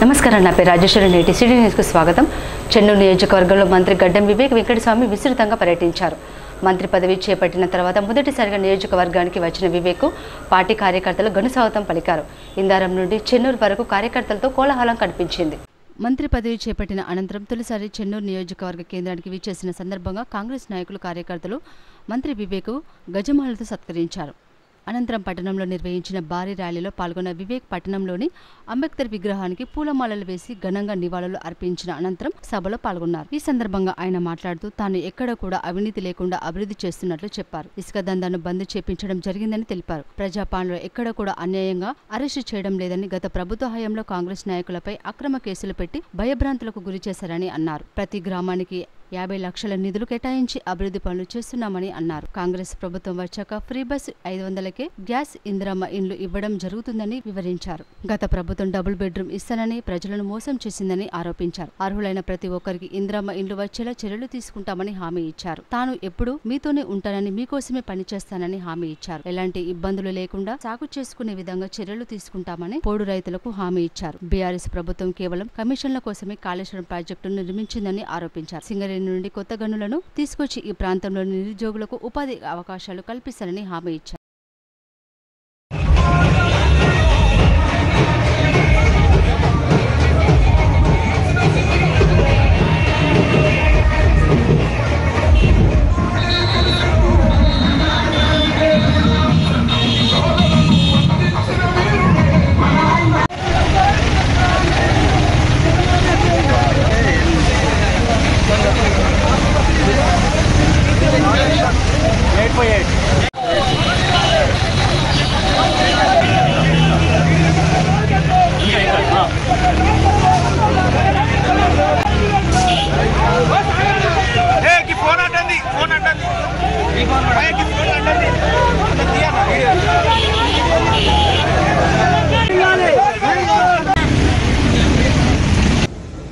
నమస్కారం, నా పేరు రాజేశ్వరి. నేటి సిటీ న్యూస్కు స్వాగతం. చెన్నూరు నియోజకవర్గంలో మంత్రి గడ్డం వివేక్ వెంకటస్వామి విస్తృతంగా పర్యటించారు. మంత్రి పదవి చేపట్టిన తర్వాత మొదటిసారిగా నియోజకవర్గానికి వచ్చిన వివేక్ పార్టీ కార్యకర్తలు ఘనస్వాగతం పలికారు. ఇందారం నుండి చెన్నూరు వరకు కార్యకర్తలతో కోలాహలం కనిపించింది. మంత్రి పదవి చేపట్టిన అనంతరం తొలిసారి చెన్నూరు నియోజకవర్గ కేంద్రానికి విచ్చేసిన సందర్భంగా కాంగ్రెస్ నాయకులు, కార్యకర్తలు మంత్రి వివేక్ గజమాలతో సత్కరించారు. అనంతరం పట్టణంలో నిర్వహించిన భారీ ర్యాలీలో పాల్గొన్న వివేక్ పట్టణంలోని అంబేద్కర్ విగ్రహానికి పూలమాలలు వేసి ఘనంగా నివాళులు అర్పించిన అనంతరం సభలో పాల్గొన్నారు. ఈ సందర్భంగా ఆయన మాట్లాడుతూ తాను ఎక్కడ కూడా అవినీతి లేకుండా అభివృద్ధి చేస్తున్నట్లు చెప్పారు. ఇసుక దందాను బంద్ చేపించడం జరిగిందని తెలిపారు. ప్రజాపాలనలో ఎక్కడ కూడా అన్యాయంగా అరెస్టు చేయడం లేదని, గత ప్రభుత్వ హయాంలో కాంగ్రెస్ నాయకులపై అక్రమ కేసులు పెట్టి భయభ్రాంతులకు గురి చేశారని అన్నారు. ప్రతి గ్రామానికి 50 లక్షల నిధులు కేటాయించి అభివృద్ధి పనులు చేస్తున్నామని అన్నారు. కాంగ్రెస్ ప్రభుత్వం వచ్చాక ఫ్రీ బస్ 500కే గ్యాస్, ఇందిరమ్మ ఇండ్లు ఇవ్వడం జరుగుతుందని వివరించారు. గత ప్రభుత్వం డబుల్ బెడ్రూమ్ ఇస్తానని ప్రజలను మోసం చేసిందని ఆరోపించారు. అర్హులైన ప్రతి ఒక్కరికి ఇందిరమ్మ ఇండ్లు వచ్చేలా చర్యలు తీసుకుంటామని హామీ ఇచ్చారు. తాను ఎప్పుడూ మీతోనే ఉంటానని, మీకోసమే పనిచేస్తానని హామీ ఇచ్చారు. ఎలాంటి ఇబ్బందులు లేకుండా సాగు చేసుకునే విధంగా చర్యలు తీసుకుంటామని పోడు రైతులకు హామీ ఇచ్చారు. బీఆర్ఎస్ ప్రభుత్వం కేవలం కమిషన్ల కోసమే కాళేశ్వరం ప్రాజెక్టును నిర్మించిందని ఆరోపించారు. సింగరేణి నుండి కొత్త గనులను తీసుకొచ్చి ఈ ప్రాంతంలోని నిరుద్యోగులకు ఉపాధి అవకాశాలు కల్పిస్తారని హామీ ఇచ్చారు.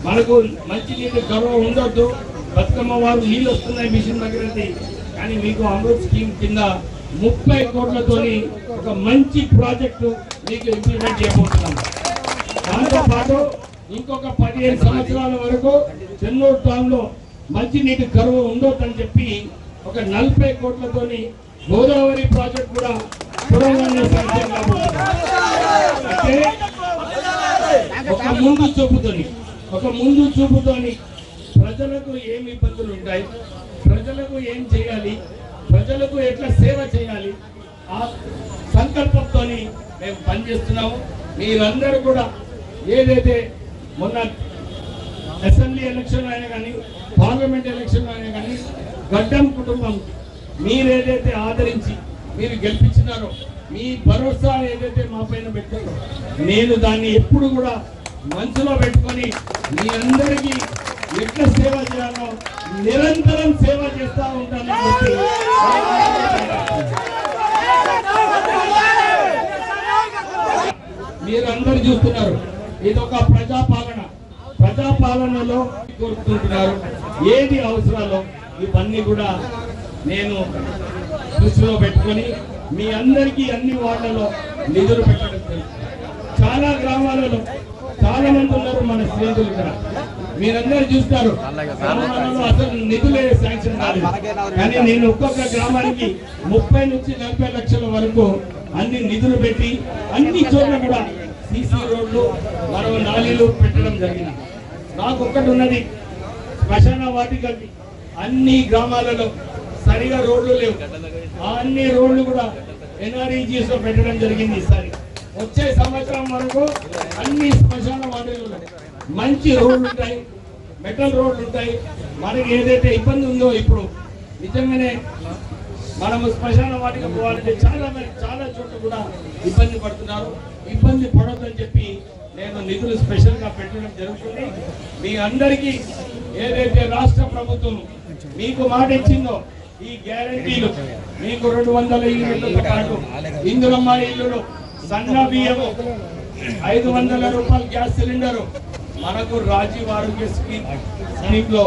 మనకు మంచి నీటి గౌరవం ఉండొద్దు. బతుకమ్మ వారు నీళ్ళు వస్తున్నాయి మిషన్ దగ్గర, కానీ మీకు అమృత్ స్కీమ్ కింద 30 కోట్లతోని ఒక మంచి ప్రాజెక్టు మీకు ఇంప్లిమెంట్ చేయబోతున్నాం. దాంతో పాటు ఇంకొక 15 సంవత్సరాల వరకు చెన్నూరు టౌన్ లో మంచి నీటి కరువు ఉండొద్దని చెప్పి ఒక 40 కోట్లతోని గోదావరి ప్రాజెక్ట్ కూడా త్వరగానే శాంక్షన్ కాబోతున్నాం. అంటే ఒక ముందు చూపుతోని ప్రజలకు ఏం ఇబ్బందులు ఉంటాయి, ప్రజలకు ఏం చేయాలి, ప్రజలకు ఎట్లా సేవ చేయాలి, ఆ సంకల్పంతో మేము పనిచేస్తున్నాము. మీరందరూ కూడా ఏదైతే మొన్న అసెంబ్లీ ఎలక్షన్ అయినా కానీ, పార్లమెంట్ ఎలక్షన్ అయినా కానీ, గడ్డం కుటుంబం మీరేదైతే ఆదరించి మీరు గెలిపించినారో, మీ భరోసా ఏదైతే మా పైన పెట్టారో, నేను దాన్ని ఎప్పుడు కూడా మనసులో పెట్టుకొని మీ అందరికీ ఎట్లా సేవ చేయాలో నిరంతరం సేవ చేస్తూ ఉంటాను. మీరు అందరు చూస్తున్నారు, ఇదొక ప్రజాపాలనలో కోరుకుంటున్నారు. ఏది అవసరాలో ఇవన్నీ కూడా నేను దృష్టిలో పెట్టుకొని మీ అందరికీ అన్ని వార్డులలో నిధులు పెట్టడం తెలుసు. చాలా గ్రామాలలో చాలా మంది ఉన్నారు మన స్నేహితులు. ఇక్కడ మీరందరూ చూస్తారు, గ్రామాలలో అసలు నిధులే శాంక్షన్ కాలేదు. కానీ నేను ఒక్కొక్క గ్రామానికి 30 నుంచి 40 లక్షల వరకు అన్ని నిధులు పెట్టి అన్ని చోట్ల కూడా సీసీ రోడ్లు, మరో నాలీలు పెట్టడం జరిగింది. నాకు ఒక్కటి ఉన్నది, శ్మశాన వాటికకి అన్ని గ్రామాలలో సరిగా రోడ్లు లేవు. ఆ అన్ని రోడ్లు కూడా ఎన్ఆర్ఈజీఎస్ లో పెట్టడం జరిగింది. ఈసారి వచ్చే సంవత్సరం వరకు అన్ని శ్మశాన వాటికల్లో మంచి రోడ్లు ఉంటాయి, మెటల్ రోడ్లు ఉంటాయి. మనకి ఏదైతే ఇబ్బంది ఉందో ఇప్పుడు నిజంగానే మనము శ్మశాన వాటికి పోవాలంటే చాలా చోట్ల కూడా ఇబ్బంది పడుతున్నారు. ఇబ్బంది పడొద్దని చెప్పి నేను నిధులు స్పెషల్ గా పెట్టడం జరుగుతుంది. మీ అందరికీ ఏదైతే రాష్ట్ర ప్రభుత్వం మీకు మాట ఇచ్చిందో ఈ గ్యారంటీలు, మీకు 200 యూనిట్లతో పాటు ఇందిరమ్మ ఇల్లులు, సన్న బియ్యము, 500 రూపాయలు గ్యాస్ సిలిండరు, మనకు రాజీవ్ ఆరోగ్య స్కీమ్ లో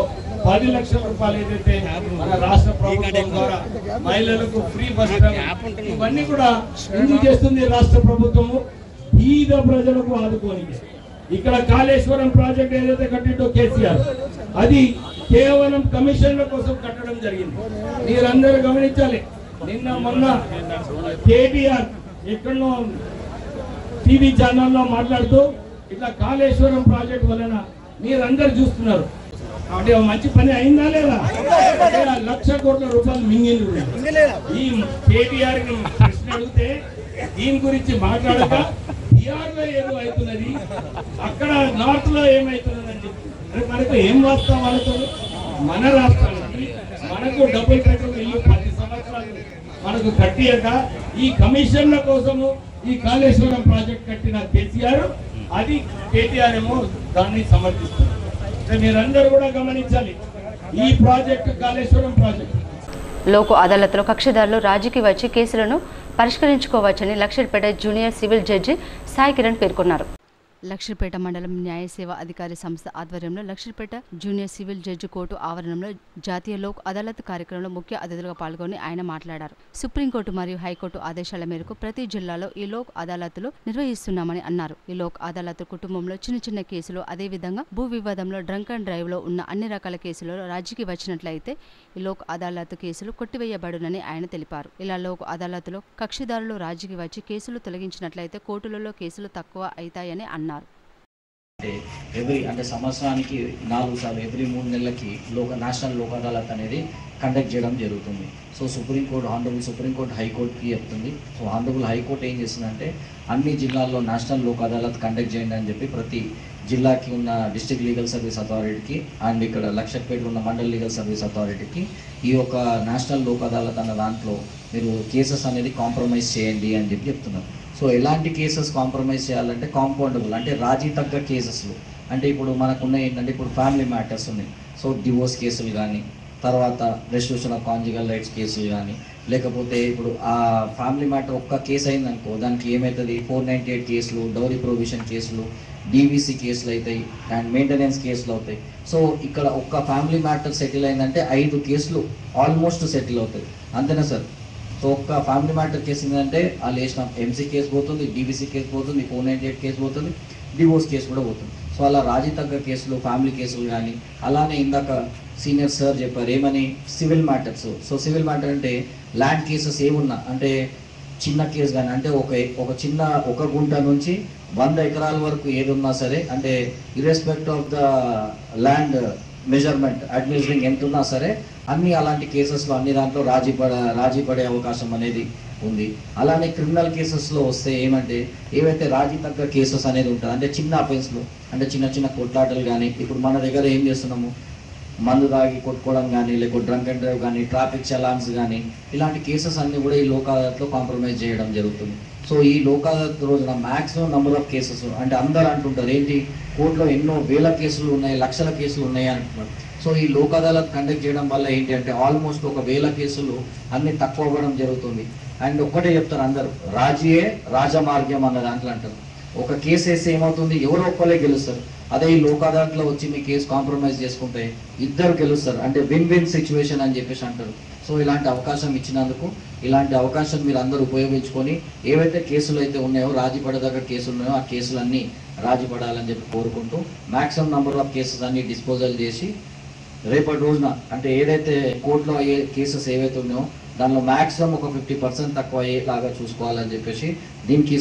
10 లక్షల రూపాయలు ఏదైతే మన రాష్ట్ర ప్రభుత్వం ద్వారా మహిళలకు ఫ్రీ బస్, ఇవన్నీ కూడా ఎందుకు చేస్తుంది రాష్ట్ర ప్రభుత్వము? బీద ప్రజలకు ఆదుకోనికి. ఇక్కడ కాళేశ్వరం ప్రాజెక్ట్ ఏదైతే కట్టిండో కేసీఆర్, అది కేవలం కమిషన్ల కోసం కట్టడం జరిగింది. మీరందరూ గమనించాలి. నిన్న మొన్న కేటీఆర్ ఎక్కడో టీవీ ఛానల్లో మాట్లాడుతూ ఇట్లా కాళేశ్వరం ప్రాజెక్ట్ వలన మీరందరూ చూస్తున్నారు అంటే మంచి పని అయిందా లేదా? 1,00,000 కోట్ల రూపాయలు మింగింది. ఈ కేటీఆర్ ప్రశ్న అడిగితే దీని గురించి మాట్లాడక బీహార్ లో ఏదో అవుతున్నది, అక్కడ నార్త్ లో ఏమైతున్నదని చెప్పి మనకు ఏం వాస్తాం వాళ్ళతో? మన రాష్ట్రానికి మనకు డబ్బులు కట్టడం ఇల్లు 10 సంవత్సరాలు మనకు కట్టియక ఈ కమిషన్ల కోసము ఈ కాళేశ్వరం ప్రాజెక్ట్ కట్టిన కేసీఆర్, అది కేటీఆర్ ఏమో దాన్ని సమర్థిస్తారు. మీరందరూ కూడా గమనించాలి. ఈ ప్రాజెక్టు కాళేశ్వరం ప్రాజెక్టు లోక్ అదాలత్లో కక్షిదారులు రాజీకి వచ్చి కేసులను పరిష్కరించుకోవచ్చని Luxettipet junior civil judge Sai Kiran పేర్కొన్నారు. లక్షర్పేట మండలం న్యాయ సేవా అధికారి సంస్థ ఆధ్వర్యంలో Luxettipet junior civil judge court ఆవరణంలో జాతీయ లోక్ అదాలత్ కార్యక్రమంలో ముఖ్య అతిథులుగా పాల్గొని ఆయన మాట్లాడారు. సుప్రీంకోర్టు మరియు హైకోర్టు ఆదేశాల మేరకు ప్రతి జిల్లాలో ఈ లోక్ అదాలత్లు నిర్వహిస్తున్నామని అన్నారు. ఈ లోక్ అదాలత్ కుటుంబంలో చిన్న చిన్న కేసులు, అదేవిధంగా భూ వివాదంలో డ్రంక్ అండ్ డ్రైవ్ లో ఉన్న అన్ని రకాల కేసులలో రాజీకి వచ్చినట్లయితే ఈ లోక్ అదాలత్ కేసులు కొట్టివేయబడునని ఆయన తెలిపారు. ఇలా లోక్ అదాలత్లో కక్షిదారులు రాజీకి వచ్చి కేసులు తొలగించినట్లయితే కోర్టులలో కేసులు తక్కువ అవుతాయని అన్నారు. అంటే సంవత్సరానికి 4 సార్లు ఎవ్రీ 3 నెలలకి నేషనల్ లోక్ అదాలత్ అనేది కండక్ట్ చేయడం జరుగుతుంది. సో ఆనరబుల్ సుప్రీంకోర్టు హైకోర్టుకి చెప్తుంది. సో ఆనరబుల్ హైకోర్టు ఏం చేస్తుందంటే అన్ని జిల్లాల్లో నేషనల్ లోక్ అదాలత్ కండక్ట్ చేయండి అని చెప్పి ప్రతి జిల్లాకి ఉన్న డిస్ట్రిక్ట్ లీగల్ సర్వీస్ అథారిటీకి అండ్ ఇక్కడ లక్షర్పేట ఉన్న మండల్ లీగల్ సర్వీస్ అథారిటీకి ఈ యొక్క నేషనల్ లోక్ అదాలత్ అన్న దాంట్లో మీరు కేసెస్ అనేది కాంప్రమైజ్ చేయండి అని చెప్పి చెప్తున్నారు. సో ఎలాంటి కేసెస్ కాంప్రమైజ్ చేయాలంటే కాంపౌండబుల్ అంటే రాజీ తగ్గ కేసెస్లు, అంటే ఇప్పుడు మనకున్న ఏంటంటే ఇప్పుడు ఫ్యామిలీ మ్యాటర్స్ ఉన్నాయి. సో డివోర్స్ కేసులు కానీ, తర్వాత రెస్టిట్యూషన్ ఆఫ్ కాంజుగల్ రైట్స్ కేసులు కానీ, లేకపోతే ఇప్పుడు ఆ ఫ్యామిలీ మ్యాటర్ ఒక్క కేసు అయిందనుకో దానికి ఏమవుతుంది 498 కేసులు, డౌరీ ప్రొవిజన్ కేసులు, డీవీసీ కేసులు అవుతాయి అండ్ మెయింటెనెన్స్ కేసులు అవుతాయి. సో ఇక్కడ ఒక్క ఫ్యామిలీ మ్యాటర్ సెటిల్ అయిందంటే 5 కేసులు ఆల్మోస్ట్ సెటిల్ అవుతాయి. అంతేనా సార్? సో ఒక్క ఫ్యామిలీ మ్యాటర్ కేసు ఏంటంటే వాళ్ళు వేసిన ఎంసీ కేసు పోతుంది, డీవీసీ కేసు పోతుంది, 498 కేసు పోతుంది, డివోర్స్ కేసు కూడా పోతుంది. సో అలా రాజీ తగ్గ కేసులు, ఫ్యామిలీ కేసులు కానీ, అలానే ఇందాక సీనియర్ సార్ చెప్పారు ఏమని civil matters. So civil matter అంటే ల్యాండ్ కేసెస్ ఏమున్నా అంటే చిన్న కేసు కానీ అంటే ఒక గుంట నుంచి 100 ఎకరాల వరకు ఏది ఉన్నా సరే అంటే irrespective of the land measurement administrating ఎంత ఉన్నా సరే అన్ని అలాంటి కేసెస్లో అన్ని దాంట్లో రాజీ పడే అవకాశం అనేది ఉంది. అలానే క్రిమినల్ కేసెస్లో వస్తే ఏమంటే ఏవైతే రాజీ తగ్గ కేసెస్ అనేది ఉంటుంది అంటే చిన్న అఫెన్స్లో అంటే చిన్న కొట్లాటలు కానీ, ఇప్పుడు మన దగ్గర ఏం చేస్తున్నాము మందు తాగి కొట్టుకోవడం కానీ, లేకపోతే డ్రంక్ అండ్ డ్రైవ్ కానీ, ట్రాఫిక్ చలాన్స్ కానీ, ఇలాంటి కేసెస్ అన్ని కూడా ఈ లోక్ అదాలత్లో కాంప్రమైజ్ చేయడం జరుగుతుంది. సో ఈ లోక్ అదాలత్ రోజున మ్యాక్సిమం నెంబర్ ఆఫ్ కేసెస్ అంటే అందరూ అంటుంటారు ఏంటి కోర్టులో ఎన్నో వేల కేసులు ఉన్నాయి, లక్షల కేసులు ఉన్నాయి అంటున్నారు. సో ఈ లోక్ అదాలత్ కండక్ట్ చేయడం వల్ల ఏంటి అంటే ఆల్మోస్ట్ 1,000 కేసులు అన్ని తక్కువ అవ్వడం జరుగుతుంది. అండ్ ఒక్కటే చెప్తారు అందరూ రాజీయే రాజమార్గం అన్న దాంట్లో అంటారు. ఒక కేసు వేస్తే ఏమవుతుంది ఎవరో ఒక్కరే గెలుస్తారు. అదే ఈ లోక్ అదాలత్లో వచ్చి మీ కేసు కాంప్రమైజ్ చేసుకుంటే ఇద్దరు గెలుస్తారు అంటే విన్ విన్ సిచ్యువేషన్ అని చెప్పేసి అంటారు. సో ఇలాంటి అవకాశం ఇచ్చినందుకు ఇలాంటి అవకాశం మీరు అందరూ ఉపయోగించుకొని ఏవైతే కేసులు అయితే ఉన్నాయో రాజీ పడదగ్గ కేసులు ఉన్నాయో ఆ కేసులన్నీ రాజీ పడాలని చెప్పి కోరుకుంటూ మ్యాక్సిమం నెంబర్ ఆఫ్ కేసెస్ అన్ని డిస్పోజల్ చేసి రేపటి రోజున అంటే ఏదైతే కోర్టులో అయ్యే కేసెస్ ఏవైతే ఉన్నాయో దానిలో మ్యాక్సిమం ఒక 50% తక్కువ అయ్యేలాగా చూసుకోవాలని చెప్పేసి దీనికి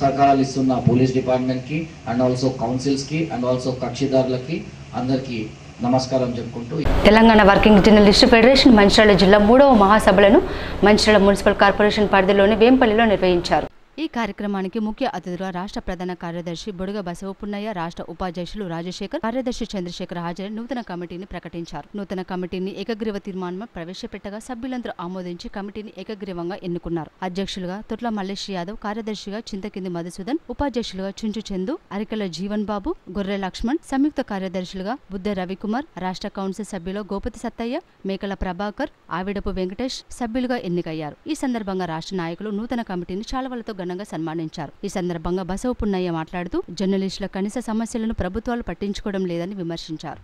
సహకారాలు ఇస్తున్న పోలీస్ డిపార్ట్మెంట్కి అండ్ ఆల్సో కౌన్సిల్స్కి అండ్ ఆల్సో కక్షిదారులకి అందరికీ నమస్కారం చెప్పుకుంటూ Telangana working journalist federation Mancherial జిల్లా 3వ మహాసభలను మంచిర్యాల మున్సిపల్ కార్పొరేషన్ పరిధిలోని వేంపల్లిలో నిర్వహించారు. ఈ కార్యక్రమానికి ముఖ్య అతిథులుగా రాష్ట్ర ప్రధాన కార్యదర్శి బొడుగ బసవపున్నయ్య, రాష్ట్ర ఉపాధ్యక్షులు రాజశేఖర్, కార్యదర్శి చంద్రశేఖర్ హాజరై నూతన కమిటీని ప్రకటించారు. నూతన కమిటీని ఏకగ్రీవ తీర్మానం ప్రవేశపెట్టగా సభ్యులందరూ ఆమోదించి కమిటీని ఏకగ్రీవంగా ఎన్నుకున్నారు. అధ్యక్షులుగా తొట్ల మల్లేష్ యాదవ్, కార్యదర్శిగా చింతకింది మధుసూదన్, ఉపాధ్యక్షులుగా చుంచు చందు, అరికల జీవన్ బాబు, గొర్రె లక్ష్మణ్, సంయుక్త కార్యదర్శులుగా బుద్ధ రవికుమార్, రాష్ట్ర కౌన్సిల్ సభ్యులు గోపతి సత్తయ్య, మేకల ప్రభాకర్, ఆవిడపు వెంకటేష్ సభ్యులుగా ఎన్నికయ్యారు. ఈ సందర్భంగా రాష్ట్ర నాయకులు నూతన కమిటీని శాలువలతో ఘనంగా సన్మానించారు. ఈ సందర్భంగా బసవపున్నయ్య మాట్లాడుతూ జర్నలిస్టుల కనీస సమస్యలను ప్రభుత్వాలు పట్టించుకోవడం లేదని విమర్శించారు.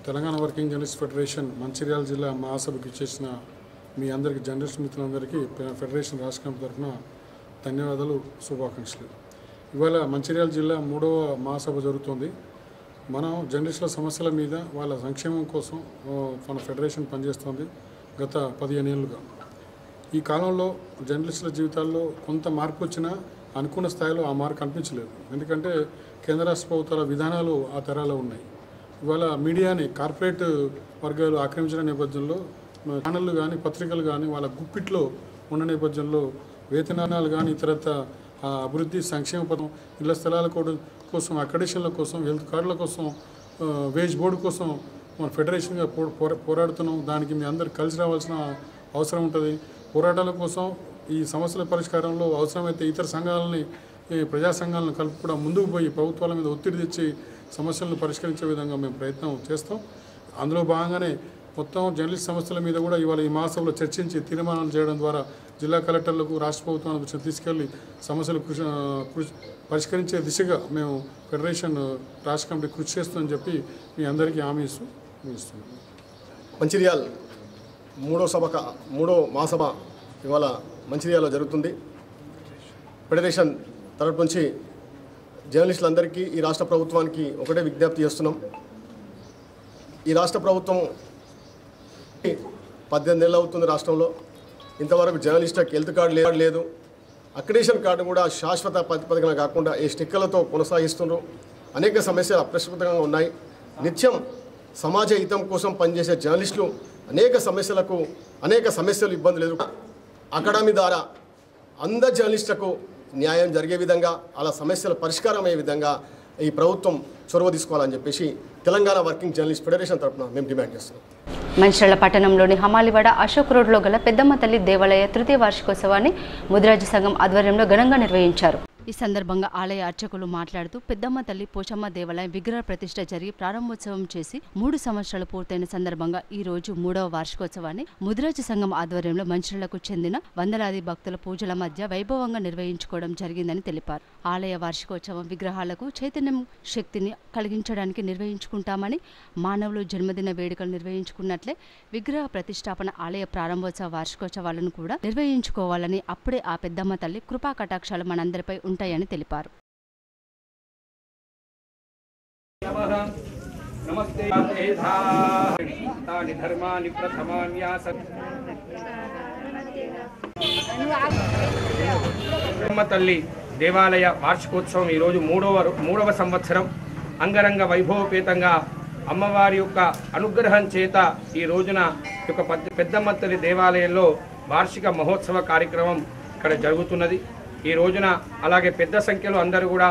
Telangana working journalist federation Mancherial జిల్లా మహాసభకు చేసిన మీ అందరికీ జర్నలిస్ట్ మిత్రులందరికీ ఫెడరేషన్ రాష్ట్ర కమిటీ తరఫున ధన్యవాదాలు, శుభాకాంక్షలు. ఇవాళ మంచిర్యాల జిల్లా 3వ మహాసభ జరుగుతుంది. మనం జర్నలిస్టుల సమస్యల మీద వాళ్ళ సంక్షేమం కోసం మన ఫెడరేషన్ పనిచేస్తుంది గత 15 ఏళ్ళుగా. ఈ కాలంలో జర్నలిస్టుల జీవితాల్లో కొంత మార్పు వచ్చినా అనుకున్న స్థాయిలో ఆ మార్పు కనిపించలేదు. ఎందుకంటే కేంద్ర రాష్ట్ర ప్రభుత్వాల విధానాలు ఆ తరాలో ఉన్నాయి. ఇవాళ మీడియాని కార్పొరేట్ వర్గాలు ఆక్రమించిన నేపథ్యంలో ఛానళ్ళు కానీ పత్రికలు కానీ వాళ్ళ గుప్పిట్లో ఉన్న నేపథ్యంలో వేతనాలు కానీ ఇతరత అభివృద్ధి సంక్షేమ పథకం, ఇళ్ల స్థలాల కోసం, అక్రెడిషన్ల కోసం, హెల్త్ కార్డుల కోసం, వేజ్ బోర్డు కోసం మన ఫెడరేషన్గా పోరాడుతున్నాం. దానికి మీ అందరు కలిసి రావాల్సిన అవసరం ఉంటుంది. పోరాటాల కోసం ఈ సమస్యల పరిష్కారంలో అవసరమైతే ఇతర సంఘాలని, ప్రజా సంఘాలను కలుపు కూడా ముందుకు పోయి ప్రభుత్వాల మీద ఒత్తిడి తెచ్చి సమస్యలను పరిష్కరించే విధంగా మేము ప్రయత్నం చేస్తాం. అందులో భాగంగానే మొత్తం జర్నలిస్ట్ సమస్యల మీద కూడా ఇవాళ ఈ మహాసభలో చర్చించి తీర్మానాలు చేయడం ద్వారా జిల్లా కలెక్టర్లకు, రాష్ట్ర ప్రభుత్వానికి తీసుకెళ్లి సమస్యలు పరిష్కరించే దిశగా మేము ఫెడరేషన్ రాష్ట్ర కమిటీ కృషి చేస్తుందని చెప్పి మీ అందరికీ హామీ ఇస్తున్నాం. మంచిర్యాల 3వ మహాసభ ఇవాళ మంచిర్యాలలో జరుగుతుంది. ఫెడరేషన్ తరపు నుంచి జర్నలిస్టులందరికీ, ఈ రాష్ట్ర ప్రభుత్వానికి ఒకటే విజ్ఞప్తి చేస్తున్నాం. ఈ రాష్ట్ర ప్రభుత్వం 18 నెలలు అవుతుంది. రాష్ట్రంలో ఇంతవరకు జర్నలిస్టులకు హెల్త్ కార్డు లేదు. అక్రెడిషన్ కార్డు కూడా శాశ్వత ప్రాతిపదికన కాకుండా ఈ స్టిక్కర్లతో కొనసాగిస్తున్నారు. అనేక సమస్యలు అప్రస్తుతంగా ఉన్నాయి. నిత్యం సమాజ హితం కోసం పనిచేసే జర్నలిస్టులు అనేక సమస్యలు ఇబ్బందులు అకాడమీ ద్వారా అందరు జర్నలిస్టులకు న్యాయం జరిగే విధంగా, అలా సమస్యల పరిష్కారం అయ్యే విధంగా ఈ ప్రభుత్వం చొరవ తీసుకోవాలని చెప్పేసి తెలంగాణ వర్కింగ్ జర్నలిస్ట్ ఫెడరేషన్ తరఫున మేము డిమాండ్ చేస్తున్నాం. మంచిర్యాల పట్టణంలోని హమాలివాడ అశోక్ రోడ్లో గల పెద్దమ్మ తల్లి దేవాలయ 3వ వార్షికోత్సవాన్ని ముదిరాజు సంఘం ఆధ్వర్యంలో ఘనంగా నిర్వహించారు. ఈ సందర్భంగా ఆలయ అర్చకులు మాట్లాడుతూ పెద్దమ్మ తల్లి పోచమ్మ దేవాలయం విగ్రహ ప్రతిష్ఠ జరిగి ప్రారంభోత్సవం చేసి 3 సంవత్సరాలు పూర్తయిన సందర్భంగా ఈ రోజు 3వ వార్షికోత్సవాన్ని ముదిరాజు సంఘం ఆధ్వర్యంలో మంచిర్యాలకు చెందిన వందలాది భక్తుల పూజల మధ్య వైభవంగా నిర్వహించుకోవడం జరిగిందని తెలిపారు. ఆలయ వార్షికోత్సవం విగ్రహాలకు చైతన్యం శక్తిని కలిగించడానికి నిర్వహించుకుంటామని, మానవులు జన్మదిన వేడుకలు నిర్వహించుకున్నట్లే విగ్రహ ప్రతిష్టాపన, ఆలయ ప్రారంభోత్సవ వార్షికోత్సవాలను కూడా నిర్వహించుకోవాలని, అప్పుడే ఆ పెద్దమ్మ తల్లి కృపా కటాక్షాలు మనందరిపై ఉంటాయని తెలిపారు. తల్లి దేవాలయ వార్షికోత్సవం ఈరోజు 3వ సంవత్సరం అంగరంగ వైభవపేతంగా అమ్మవారి యొక్క అనుగ్రహం చేత ఈ రోజున యొక్క పెద్దమ్మ తల్లి దేవాలయంలో వార్షిక మహోత్సవ కార్యక్రమం ఇక్కడ జరుగుతున్నది. ఈ రోజున అలాగే పెద్ద సంఖ్యలో అందరూ కూడా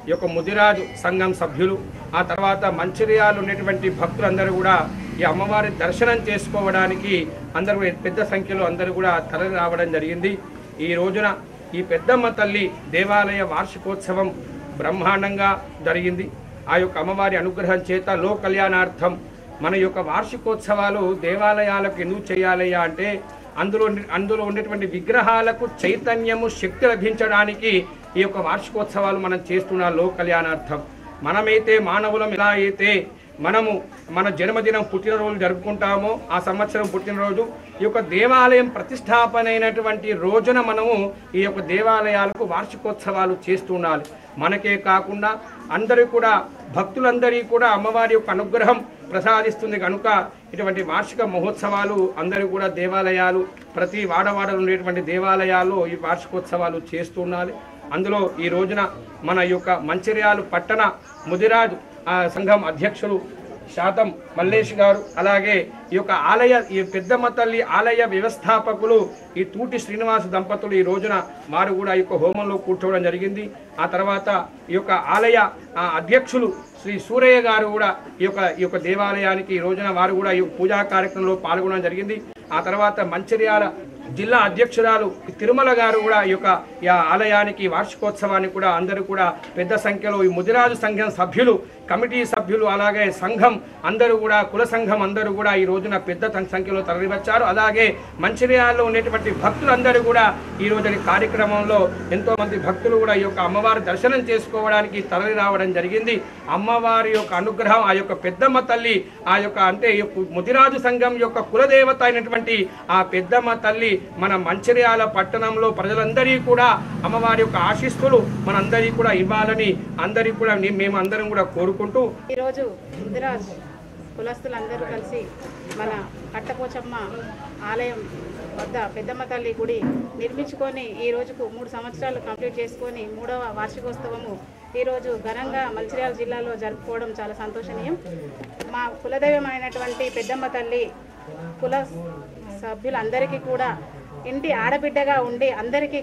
ఈ యొక్క ముదిరాజు సంఘం సభ్యులు, ఆ తర్వాత మంచిర్యాలు ఉన్నటువంటి భక్తులందరూ కూడా ఈ అమ్మవారి దర్శనం చేసుకోవడానికి అందరూ పెద్ద సంఖ్యలో అందరూ కూడా తరలి రావడం జరిగింది. ఈ రోజున ఈ పెద్దమ్మ తల్లి దేవాలయ వార్షికోత్సవం బ్రహ్మాండంగా జరిగింది. ఆ యొక్క అమ్మవారి అనుగ్రహం చేత లోక కళ్యాణార్థం మన యొక్క వార్షికోత్సవాలు దేవాలయాలకు ఎందుకు చేయాలయ్యా అంటే అందులో ఉండేటువంటి విగ్రహాలకు చైతన్యము, శక్తి లభించడానికి ఈ యొక్క వార్షికోత్సవాలు మనం చేస్తున్న లోక కళ్యాణార్థం. మనమైతే మానవులం ఎలా అయితే మనము మన జన్మదినం పుట్టినరోజు జరుపుకుంటామో, ఆ సంవత్సరం పుట్టినరోజు ఈ యొక్క దేవాలయం ప్రతిష్టాపన అయినటువంటి రోజున మనము ఈ యొక్క దేవాలయాలకు వార్షికోత్సవాలు చేస్తుండాలి. మనకే కాకుండా అందరూ కూడా, భక్తులందరికీ కూడా అమ్మవారి యొక్క అనుగ్రహం ప్రసాదిస్తుంది కనుక ఇటువంటి వార్షిక మహోత్సవాలు అందరూ కూడా దేవాలయాలు, ప్రతి వాడవాడలో ఉండేటువంటి దేవాలయాల్లో ఈ వార్షికోత్సవాలు చేస్తుండాలి. అందులో ఈ రోజున మన యొక్క మంచిర్యాలు పట్టణ ముదిరాజు సంఘం అధ్యక్షులు శాతం మల్లేష్ గారు, అలాగే ఈ పెద్దమ్మ తల్లి ఆలయ వ్యవస్థాపకులు ఈ తూటి శ్రీనివాస దంపతులు ఈ రోజున వారు కూడా ఈ యొక్క హోమంలో కూర్చోవడం జరిగింది. ఆ తర్వాత ఈ యొక్క ఆలయ అధ్యక్షులు శ్రీ సూరయ్య గారు కూడా ఈ యొక్క దేవాలయానికి ఈ రోజున వారు కూడా ఈ పూజా కార్యక్రమంలో పాల్గొనడం జరిగింది. ఆ తర్వాత మంచిర్యాల జిల్లా అధ్యక్షురాలు తిరుమల గారు కూడా ఈ ఆలయానికి వార్షికోత్సవాన్ని కూడా అందరూ కూడా పెద్ద సంఖ్యలో ఈ ముదిరాజు సంఘం సభ్యులు, కమిటీ సభ్యులు అలాగే సంఘం అందరూ కూడా కుల సంఘం అందరూ కూడా ఈ రోజున పెద్ద సంఖ్యలో తరలివచ్చారు. అలాగే మంచిర్యాలలో ఉన్నటువంటి భక్తులందరూ కూడా ఈ రోజున కార్యక్రమంలో ఎంతో మంది భక్తులు కూడా ఈ యొక్క అమ్మవారి దర్శనం చేసుకోవడానికి తరలి రావడం జరిగింది. అమ్మవారి యొక్క అనుగ్రహం ఆ యొక్క పెద్దమ్మ తల్లి ఆ యొక్క అంటే ముదిరాజు సంఘం యొక్క కులదేవత అయినటువంటి ఆ పెద్దమ్మ తల్లి మన మంచిర్యాల పట్టణంలో ప్రజలందరికీ కూడా అమ్మవారి యొక్క ఆశీస్సులు మనందరికీ కూడా ఇవ్వాలని అందరికీ కూడా మేము అందరం కూడా కోరుకుంటూ ఈరోజు ముదిరాజ్ కులస్తులందరూ కలిసి మన కట్టపోచమ్మ ఆలయం వద్ద పెద్దమ్మ తల్లి గుడి నిర్మించుకొని ఈ రోజుకు 3 సంవత్సరాలు కంప్లీట్ చేసుకొని 3వ వార్షికోత్సవము ఈరోజు ఘనంగా మంచిర్యాల జిల్లాలో జరుపుకోవడం చాలా సంతోషనీయం. మా కులదైవమైనటువంటి పెద్దమ్మ తల్లి కుల సభ్యులందరికీ కూడా ఇంటి ఆడబిడ్డగా ఉండి అందరికీ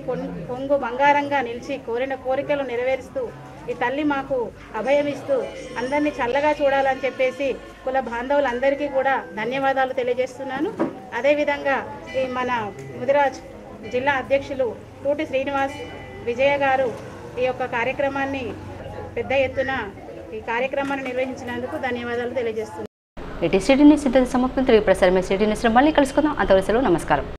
కొంగు బంగారంగా నిలిచి కోరిన కోరికలు నెరవేరుస్తూ ఈ తల్లి మాకు అభయమిస్తూ అందరినీ చల్లగా చూడాలని చెప్పేసి కుల బాంధవులందరికీ కూడా ధన్యవాదాలు తెలియజేస్తున్నాను. అదేవిధంగా ఈ మన ముదిరాజ్ జిల్లా అధ్యక్షులు టూటి శ్రీనివాస్ విజయ గారు ఈ యొక్క కార్యక్రమాన్ని పెద్ద ఎత్తున ఈ కార్యక్రమాన్ని నిర్వహించినందుకు ధన్యవాదాలు తెలియజేస్తున్నాను. సిటీ న్యూస్ ఇంతటి సమాప్తం. తిరిగి ప్రసారమే సిటీ న్యూస్లో మళ్ళీ కలుసుకుందాం. అంతవరకు నమస్కారం.